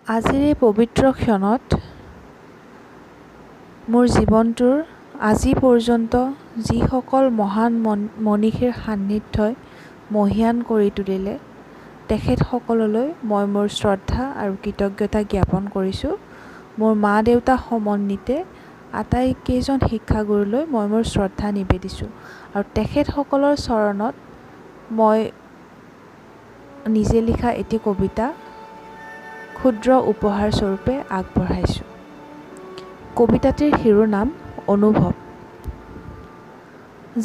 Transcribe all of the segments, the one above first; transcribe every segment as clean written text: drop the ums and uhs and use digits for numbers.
আজিৰ এই পবিত্ৰ ক্ষণত মোৰ জীৱনটোৰ আজি পৰ্যন্ত যিসকল মহান মনীষীৰ সান্নিধ্যই মহীয়ান কৰি তুলিলে তেখেতসকললৈ মই মোৰ শ্ৰদ্ধা আৰু কৃতজ্ঞতা জ্ঞাপন কৰিছোঁ। মোৰ মা দেউতা সমন্বিতে আটাইকেইজন শিক্ষাগুৰুলৈ মই মোৰ শ্ৰদ্ধা নিবেদিছোঁ আৰু তেখেতসকলৰ চৰণত মই নিজে লিখা এটি কবিতা ক্ষুদ্ৰ উপহাৰ স্বৰূপে আগবঢ়াইছোঁ। কবিতাটিৰ শিৰোনাম অনুভৱ।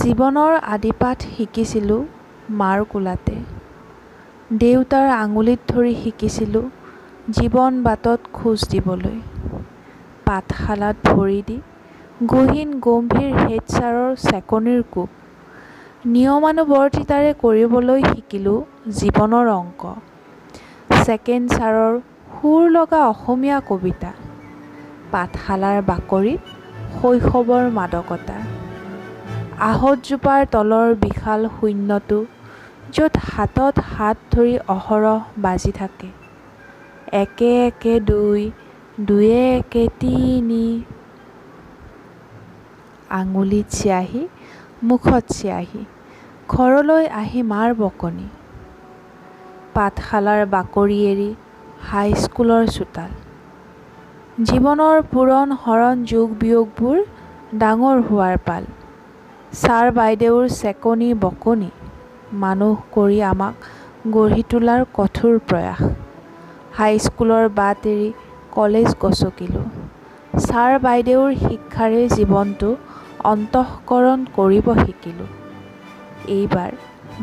জীৱনৰ আদিপাঠ শিকিছিলোঁ মাৰ কোলাতে, দেউতাৰ আঙুলিত ধৰি শিকিছিলোঁ জীৱন বাটত খোজ দিবলৈ। পাঠশালাত ভৰি দি গহীন গম্ভীৰ হেড ছাৰৰ চেকনিৰ কোব নিয়মানুৱৰ্তিতাৰে কৰিবলৈ শিকিলোঁ জীৱনৰ অংক। ছেকেণ্ড ছাৰৰ সুৰ লগা অসমীয়া কবিতা, পাঠশালাৰ বাকৰিত শৈশৱৰ মাদকতা, আহঁতজোপাৰ তলৰ বিশাল শূন্যটো য'ত হাতত হাত ধৰি অহৰহ বাজি থাকে একে একে দুই, দুয়ে একে তিনি, আঙুলিত চিয়াহী মুখত চিয়াহী, ঘৰলৈ আহি মাৰ বকনি। পাঠশালাৰ বাকৰি এৰি হাইস্কুলৰ চোতাল, জীৱনৰ পূৰণ হৰণ যোগ বিয়োগবোৰ ডাঙৰ হোৱাৰ পাল। ছাৰ বাইদেউৰ চেকনি বকনি, মানুহ কৰি আমাক গঢ়ি তোলাৰ কঠোৰ প্ৰয়াস। হাইস্কুলৰ বাট এৰি কলেজ গচকিলোঁ, ছাৰ বাইদেউৰ শিক্ষাৰে জীৱনটো অন্তঃকৰণ কৰিব শিকিলোঁ। এইবাৰ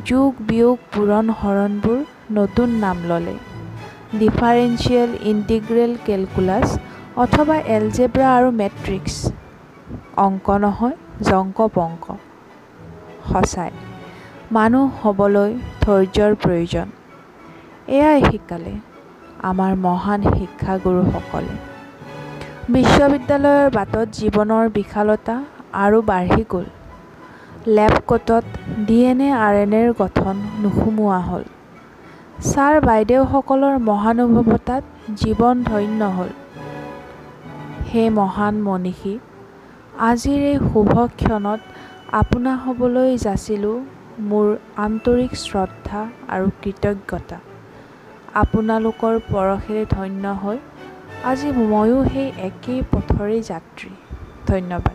যোগ বিয়োগ পূৰণ হৰণবোৰ নতুন নাম ল'লে, ডিফাৰেঞ্চিয়েল ইণ্টিগ্ৰেল কেলকুলাছ অথবা এলজেব্ৰা আৰু মেট্ৰিক্স। অংক নহয় জংক পংক। সঁচাই মানুহ হ'বলৈ ধৈৰ্যৰ প্ৰয়োজন, এয়াই শিকালে আমাৰ মহান শিক্ষাগুৰুসকলে। বিশ্ববিদ্যালয়ৰ বাটত জীৱনৰ বিশালতা আৰু বাঢ়ি গ'ল। লেব কোটত DNA RNAৰ গঠন নুসুমোৱা হ'ল। ছাৰ বাইদেউসকলৰ মহানুভৱতাত জীৱন ধন্য হ'ল। হে মহান মনীষী, আজিৰ এই শুভ ক্ষণত আপোনা হ'বলৈ যাচিলোঁ মোৰ আন্তৰিক শ্ৰদ্ধা আৰু কৃতজ্ঞতা। আপোনালোকৰ পৰশেৰে ধন্য হৈ আজি ময়ো সেই একেই পথৰে যাত্ৰী। ধন্যবাদ।